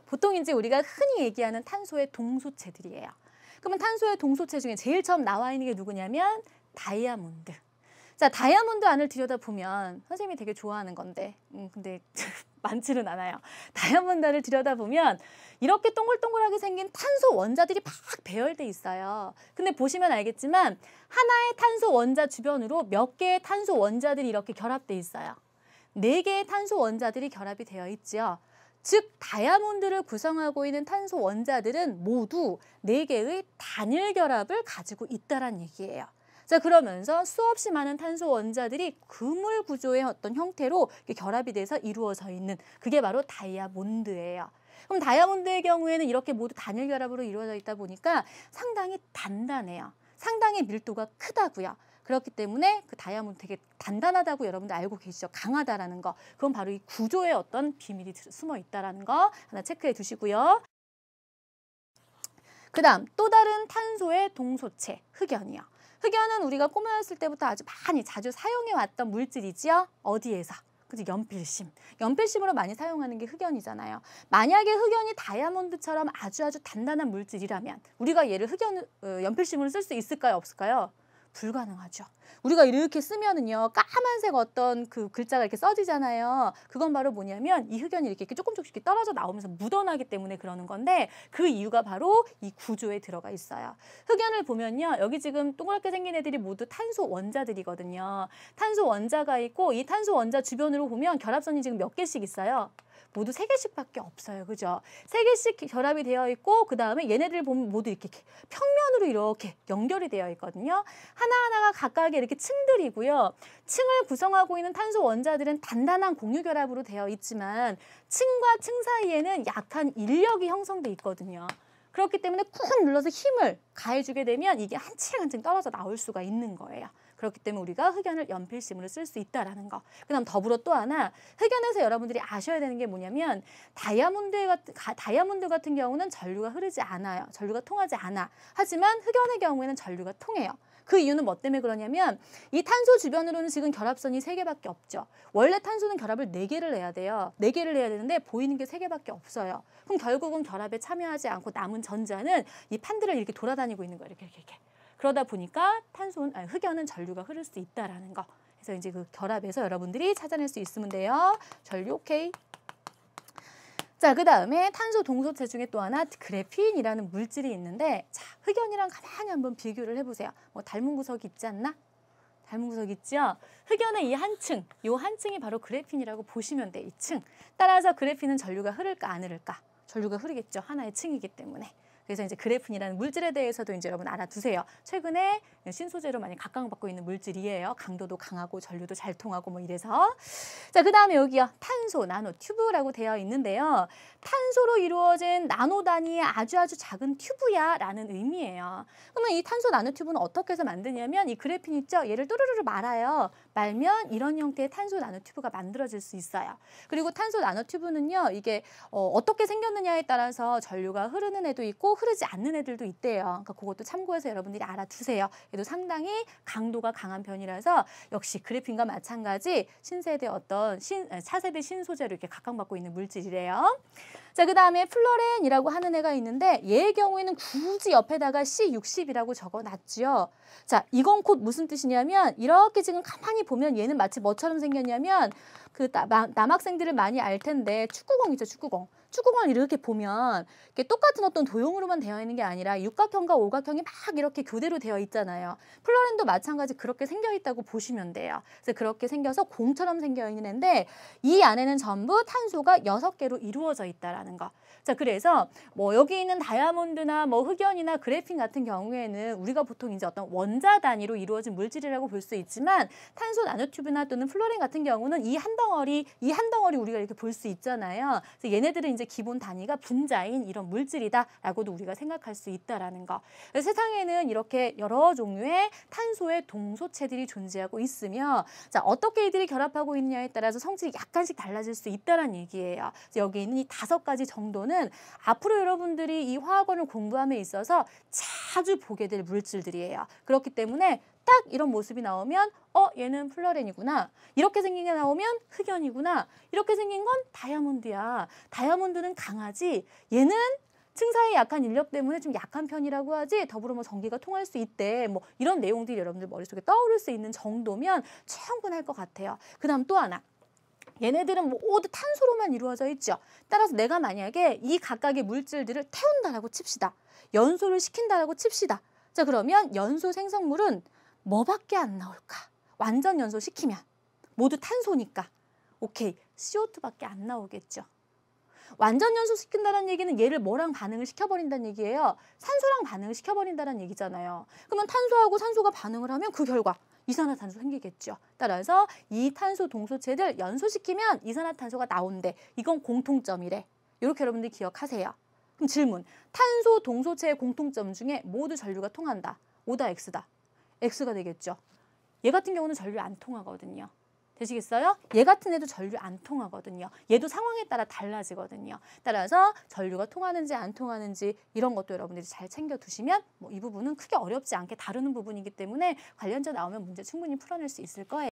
보통 이제 우리가 흔히 얘기하는 탄소의 동소체들이에요. 그러면 탄소의 동소체 중에 제일 처음 나와 있는 게 누구냐면 다이아몬드. 자, 다이아몬드 안을 들여다보면 선생님이 되게 좋아하는 건데 근데 많지는 않아요. 다이아몬드 안을 들여다보면 이렇게 동글동글하게 생긴 탄소 원자들이 막 배열돼 있어요. 근데 보시면 알겠지만 하나의 탄소 원자 주변으로 몇 개의 탄소 원자들이 이렇게 결합돼 있어요. 4개의 탄소 원자들이 결합이 되어 있죠. 즉 다이아몬드를 구성하고 있는 탄소 원자들은 모두 4개의 단일 결합을 가지고 있다는 얘기예요. 자, 그러면서 수없이 많은 탄소 원자들이 그물 구조의 어떤 형태로 결합이 돼서 이루어져 있는 그게 바로 다이아몬드예요. 그럼 다이아몬드의 경우에는 이렇게 모두 단일 결합으로 이루어져 있다 보니까 상당히 단단해요. 상당히 밀도가 크다고요. 그렇기 때문에 그 다이아몬드 되게 단단하다고 여러분들 알고 계시죠? 강하다라는 거. 그건 바로 이 구조에 어떤 비밀이 숨어 있다라는 거 하나 체크해 두시고요. 그 다음 또 다른 탄소의 동소체, 흑연이요. 흑연은 우리가 꼬마였을 때부터 아주 많이 자주 사용해왔던 물질이지요. 어디에서? 그죠? 연필심. 연필심으로 많이 사용하는 게 흑연이잖아요. 만약에 흑연이 다이아몬드처럼 아주 단단한 물질이라면 우리가 얘를 연필심으로 쓸 수 있을까요? 없을까요? 불가능하죠. 우리가 이렇게 쓰면은요, 까만색 어떤 그 글자가 이렇게 써지잖아요. 그건 바로 뭐냐면 이 흑연이 이렇게 조금씩 떨어져 나오면서 묻어나기 때문에 그러는 건데 그 이유가 바로 이 구조에 들어가 있어요. 흑연을 보면요, 여기 지금 동그랗게 생긴 애들이 모두 탄소 원자들이거든요. 탄소 원자가 있고 이 탄소 원자 주변으로 보면 결합선이 지금 몇 개씩 있어요. 모두 3개씩밖에 없어요. 그죠? 3개씩 결합이 되어 있고 그 다음에 얘네들 보면 모두 이렇게 평면으로 이렇게 연결이 되어 있거든요. 하나하나가 각각의 이렇게 층들이고요. 층을 구성하고 있는 탄소 원자들은 단단한 공유 결합으로 되어 있지만 층과 층 사이에는 약한 인력이 형성돼 있거든요. 그렇기 때문에 꾹 눌러서 힘을 가해주게 되면 이게 한 층 한 층 떨어져 나올 수가 있는 거예요. 그렇기 때문에 우리가 흑연을 연필심으로 쓸 수 있다라는 거. 그다음 더불어 또 하나 흑연에서 여러분들이 아셔야 되는 게 뭐냐면 다이아몬드 같은 경우는 전류가 흐르지 않아요. 전류가 통하지 않아. 하지만 흑연의 경우에는 전류가 통해요. 그 이유는 뭐 때문에 그러냐면 이 탄소 주변으로는 지금 결합선이 3개밖에 없죠. 원래 탄소는 결합을 4개를 해야 돼요. 4개를 해야 되는데 보이는 게 3개밖에 없어요. 그럼 결국은 결합에 참여하지 않고 남은 전자는 이 판들을 이렇게 돌아다니고 있는 거예요. 이렇게. 그러다 보니까 흑연은 전류가 흐를 수 있다라는 거. 그래서 이제 그 결합에서 여러분들이 찾아낼 수 있으면 돼요. 전류 오케이. 자, 그 다음에 탄소 동소체 중에 또 하나 그래핀이라는 물질이 있는데, 자, 흑연이랑 가만히 한번 비교를 해보세요. 뭐 닮은 구석이 있지 않나? 닮은 구석 있죠? 흑연의 이 한 층, 요 한 층이 바로 그래핀이라고 보시면 돼, 이 층. 따라서 그래핀은 전류가 흐를까 안 흐를까? 전류가 흐르겠죠. 하나의 층이기 때문에. 그래서 이제 그래핀이라는 물질에 대해서도 이제 여러분 알아두세요. 최근에 신소재로 많이 각광받고 있는 물질이에요. 강도도 강하고 전류도 잘 통하고 뭐 이래서. 자, 그 다음에 여기요. 탄소 나노 튜브라고 되어 있는데요. 탄소로 이루어진 나노 단위의 아주 작은 튜브야 라는 의미예요. 그러면 이 탄소 나노 튜브는 어떻게 해서 만드냐면 이 그래핀 있죠? 얘를 또르르르 말아요. 말면 이런 형태의 탄소 나노 튜브가 만들어질 수 있어요. 그리고 탄소 나노 튜브는요. 이게 어떻게 생겼느냐에 따라서 전류가 흐르는 애도 있고 흐르지 않는 애들도 있대요. 그러니까 그것도 참고해서 여러분들이 알아두세요. 얘도 상당히 강도가 강한 편이라서 역시 그래핀과 마찬가지 신세대 차세대 신소재로 이렇게 각광받고 있는 물질이래요. 자, 그 다음에 플로렌이라고 하는 애가 있는데 얘의 경우에는 굳이 옆에다가 C60이라고 적어놨죠. 자, 이건 곧 무슨 뜻이냐면 이렇게 지금 가만히 보면 얘는 마치 뭐처럼 생겼냐면 그 남학생들을 많이 알 텐데 축구공이죠, 축구공. 축구공을 이렇게 보면 이렇게 똑같은 어떤 도형으로만 되어 있는 게 아니라 육각형과 오각형이 막 이렇게 교대로 되어 있잖아요. 플로렌도 마찬가지 그렇게 생겨 있다고 보시면 돼요. 그래서 그렇게 생겨서 공처럼 생겨 있는 애인데 이 안에는 전부 탄소가 6개로 이루어져 있다라는 거. 자, 그래서 뭐 여기 있는 다이아몬드나 뭐 흑연이나 그래핀 같은 경우에는 우리가 보통 이제 어떤 원자 단위로 이루어진 물질이라고 볼 수 있지만 탄소 나노튜브나 또는 플로렌 같은 경우는 이 한 덩어리 우리가 이렇게 볼 수 있잖아요. 그래서 얘네들은 이제 기본 단위가 분자인 이런 물질이다라고도 우리가 생각할 수 있다라는 거. 그래서 세상에는 이렇게 여러 종류의 탄소의 동소체들이 존재하고 있으며, 자, 어떻게 이들이 결합하고 있느냐에 따라서 성질이 약간씩 달라질 수 있다는 얘기예요. 그래서 여기 있는 이 5가지 정도는 앞으로 여러분들이 이 화학원을 공부함에 있어서 자주 보게 될 물질들이에요. 그렇기 때문에 딱 이런 모습이 나오면 얘는 플러렌이구나. 이렇게 생긴 게 나오면 흑연이구나. 이렇게 생긴 건 다이아몬드야. 다이아몬드는 강하지. 얘는 층사에 약한 인력 때문에 좀 약한 편이라고 하지. 더불어 뭐 전기가 통할 수 있대. 뭐 이런 내용들이 여러분들 머릿속에 떠오를 수 있는 정도면 충분할 것 같아요. 그 다음 또 하나. 얘네들은 모두 탄소로만 이루어져 있죠. 따라서 내가 만약에 이 각각의 물질들을 태운다라고 칩시다. 연소를 시킨다라고 칩시다. 자, 그러면 연소 생성물은 뭐밖에 안 나올까? 완전 연소시키면 모두 탄소니까. 오케이, CO2밖에 안 나오겠죠. 완전 연소시킨다는 얘기는 얘를 뭐랑 반응을 시켜버린다는 얘기예요. 산소랑 반응을 시켜버린다는 얘기잖아요. 그러면 탄소하고 산소가 반응을 하면 그 결과 이산화탄소 생기겠죠. 따라서 이 탄소 동소체들 연소시키면 이산화탄소가 나온대. 이건 공통점이래. 이렇게 여러분들 기억하세요. 그럼 질문. 탄소 동소체의 공통점 중에 모두 전류가 통한다. O다 X다. X가 되겠죠. 얘 같은 경우는 전류 안 통하거든요. 되시겠어요? 얘 같은 애도 전류 안 통하거든요. 얘도 상황에 따라 달라지거든요. 따라서 전류가 통하는지 안 통하는지 이런 것도 여러분들이 잘 챙겨두시면 이 부분은 크게 어렵지 않게 다루는 부분이기 때문에 관련자 나오면 문제 충분히 풀어낼 수 있을 거예요.